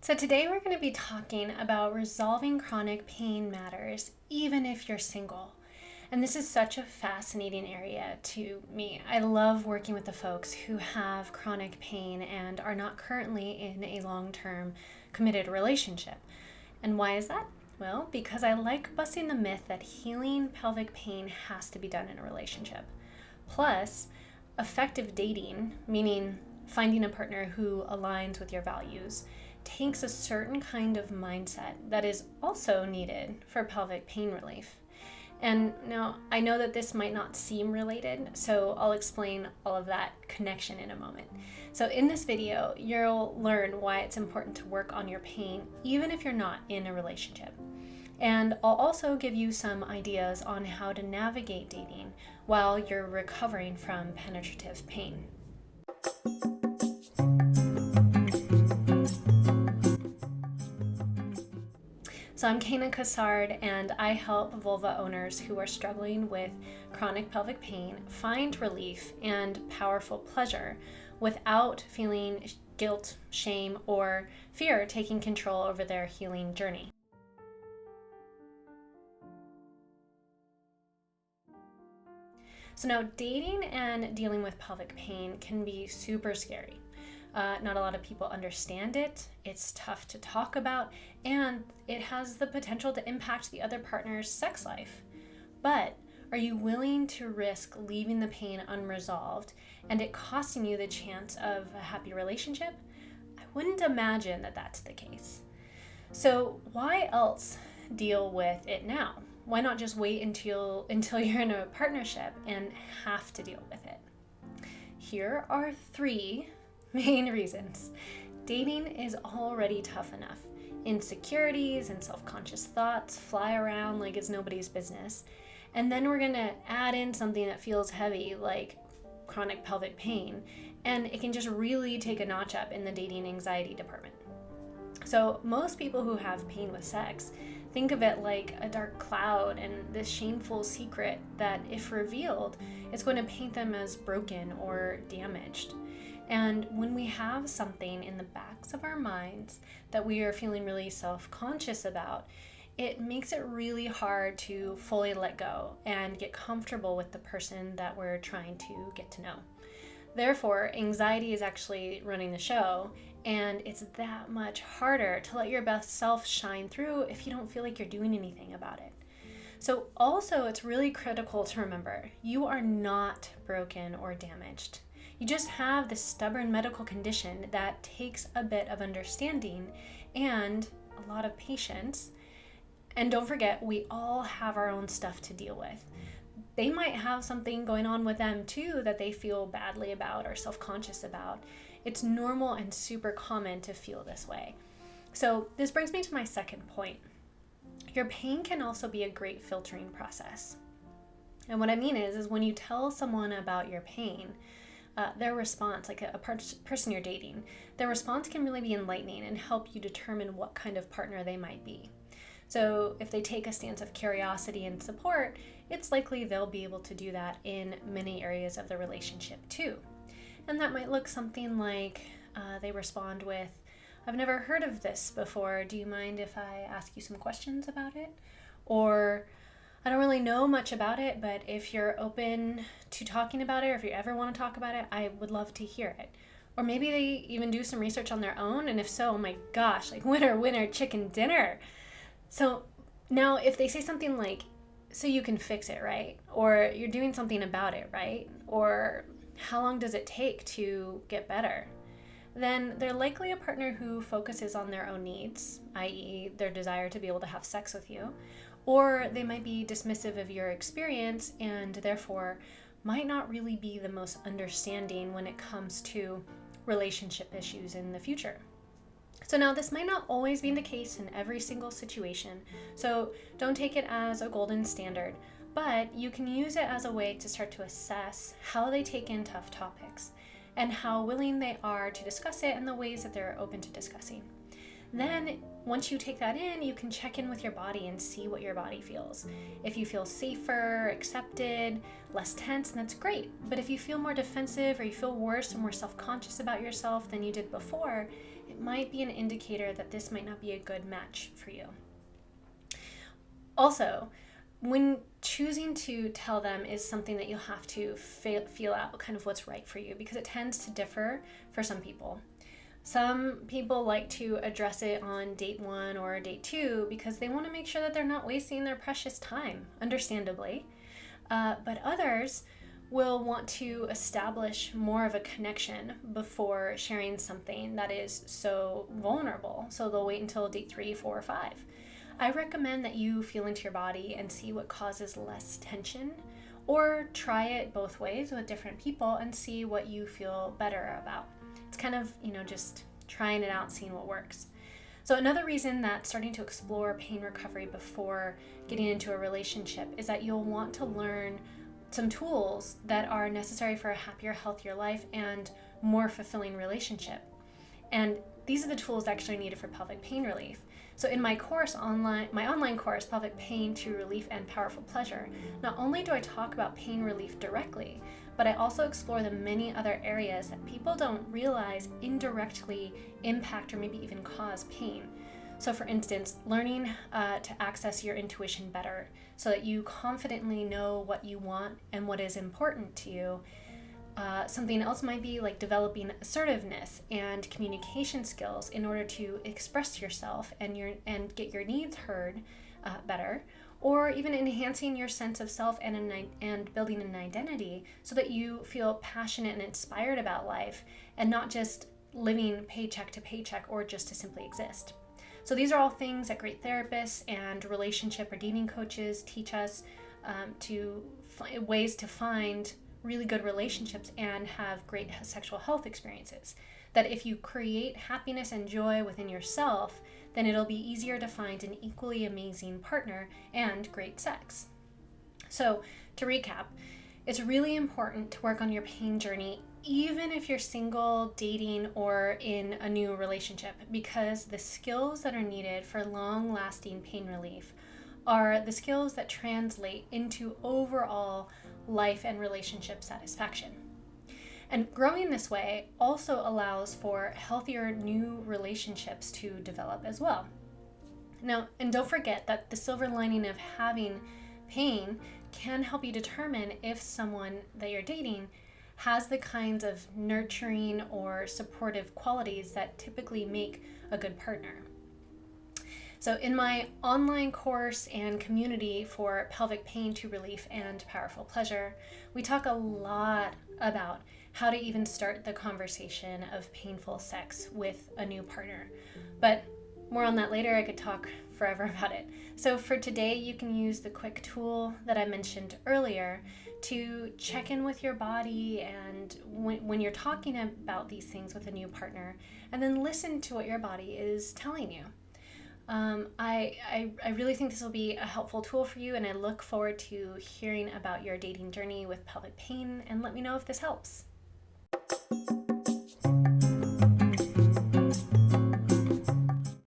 So today we're going to be talking about resolving chronic pain matters even if you're single. And this is such a fascinating area to me. I love working with the folks who have chronic pain and are not currently in a long-term committed relationship. And why is that? Well, because I like busting the myth that healing pelvic pain has to be done in a relationship. Plus, effective dating, meaning finding a partner who aligns with your values, takes a certain kind of mindset that is also needed for pelvic pain relief. And now I know that this might not seem related, so I'll explain all of that connection in a moment. So in this video, you'll learn why it's important to work on your pain even if you're not in a relationship. And I'll also give you some ideas on how to navigate dating while you're recovering from penetrative pain. So I'm Kayna Cassard, and I help vulva owners who are struggling with chronic pelvic pain find relief and powerful pleasure without feeling guilt, shame, or fear taking control over their healing journey. So now dating and dealing with pelvic pain can be super scary. Not a lot of people understand it, it's tough to talk about, and it has the potential to impact the other partner's sex life. But are you willing to risk leaving the pain unresolved and it costing you the chance of a happy relationship? I wouldn't imagine that that's the case. So why else deal with it now? Why not just wait until you're in a partnership and have to deal with it? Here are 3 main reasons. Dating is already tough enough. Insecurities and self-conscious thoughts fly around like it's nobody's business. And then we're gonna add in something that feels heavy like chronic pelvic pain, and it can just really take a notch up in the dating anxiety department. So most people who have pain with sex think of it like a dark cloud and this shameful secret that, if revealed, it's going to paint them as broken or damaged. And when we have something in the backs of our minds that we are feeling really self-conscious about, it makes it really hard to fully let go and get comfortable with the person that we're trying to get to know. Therefore, anxiety is actually running the show, and it's that much harder to let your best self shine through if you don't feel like you're doing anything about it. So also, it's really critical to remember, you are not broken or damaged. You just have this stubborn medical condition that takes a bit of understanding and a lot of patience. And don't forget, we all have our own stuff to deal with. They might have something going on with them too that they feel badly about or self-conscious about. It's normal and super common to feel this way. So this brings me to my second point. Your pain can also be a great filtering process. And what I mean is when you tell someone about your pain, their response, like a person you're dating, their response can really be enlightening and help you determine what kind of partner they might be. So if they take a stance of curiosity and support, it's likely they'll be able to do that in many areas of the relationship too. And that might look something like they respond with, "I've never heard of this before. Do you mind if I ask you some questions about it?" Or, "I don't really know much about it, but if you're open to talking about it, or if you ever want to talk about it, I would love to hear it." Or maybe they even do some research on their own, and if so, oh my gosh, like winner, chicken dinner. So now if they say something like, "So you can fix it, right?" Or "You're doing something about it, right?" Or "How long does it take to get better?" Then they're likely a partner who focuses on their own needs, i.e. their desire to be able to have sex with you, or they might be dismissive of your experience and therefore might not really be the most understanding when it comes to relationship issues in the future. So now this might not always be the case in every single situation, so don't take it as a golden standard, but you can use it as a way to start to assess how they take in tough topics and how willing they are to discuss it and the ways that they're open to discussing. Then once you take that in, you can check in with your body and see what your body feels. If you feel safer, accepted, less tense, then that's great. But if you feel more defensive or you feel worse or more self-conscious about yourself than you did before, it might be an indicator that this might not be a good match for you. Also, when choosing to tell them is something that you'll have to feel out kind of what's right for you, because it tends to differ for some people. Some people like to address it on date 1 or date 2 because they want to make sure that they're not wasting their precious time, understandably. But others will want to establish more of a connection before sharing something that is so vulnerable. So they'll wait until date 3, 4, or 5. I recommend that you feel into your body and see what causes less tension, or try it both ways with different people and see what you feel better about. It's kind of, just trying it out, seeing what works. So another reason that starting to explore pain recovery before getting into a relationship is that you'll want to learn some tools that are necessary for a happier, healthier life and more fulfilling relationship. And these are the tools actually needed for pelvic pain relief. So in my online course, Pelvic Pain to Relief and Powerful Pleasure, not only do I talk about pain relief directly, but I also explore the many other areas that people don't realize indirectly impact or maybe even cause pain. So for instance, learning to access your intuition better so that you confidently know what you want and what is important to you. Something else might be like developing assertiveness and communication skills in order to express yourself and get your needs heard better, or even enhancing your sense of self and building an identity so that you feel passionate and inspired about life and not just living paycheck to paycheck or just to simply exist. So these are all things that great therapists and relationship or dating coaches teach us ways to find really good relationships and have great sexual health experiences. That if you create happiness and joy within yourself, then it'll be easier to find an equally amazing partner and great sex. So to recap, it's really important to work on your pain journey even if you're single, dating, or in a new relationship, because the skills that are needed for long-lasting pain relief are the skills that translate into overall life and relationship satisfaction. And growing this way also allows for healthier new relationships to develop as well. Now, and don't forget that the silver lining of having pain can help you determine if someone that you're dating has the kinds of nurturing or supportive qualities that typically make a good partner. So in my online course and community for pelvic pain to relief and powerful pleasure, we talk a lot about how to even start the conversation of painful sex with a new partner. But more on that later. I could talk forever about it. So for today, you can use the quick tool that I mentioned earlier to check in with your body and when you're talking about these things with a new partner, and then listen to what your body is telling you. I really think this will be a helpful tool for you, and I look forward to hearing about your dating journey with pelvic pain, and let me know if this helps.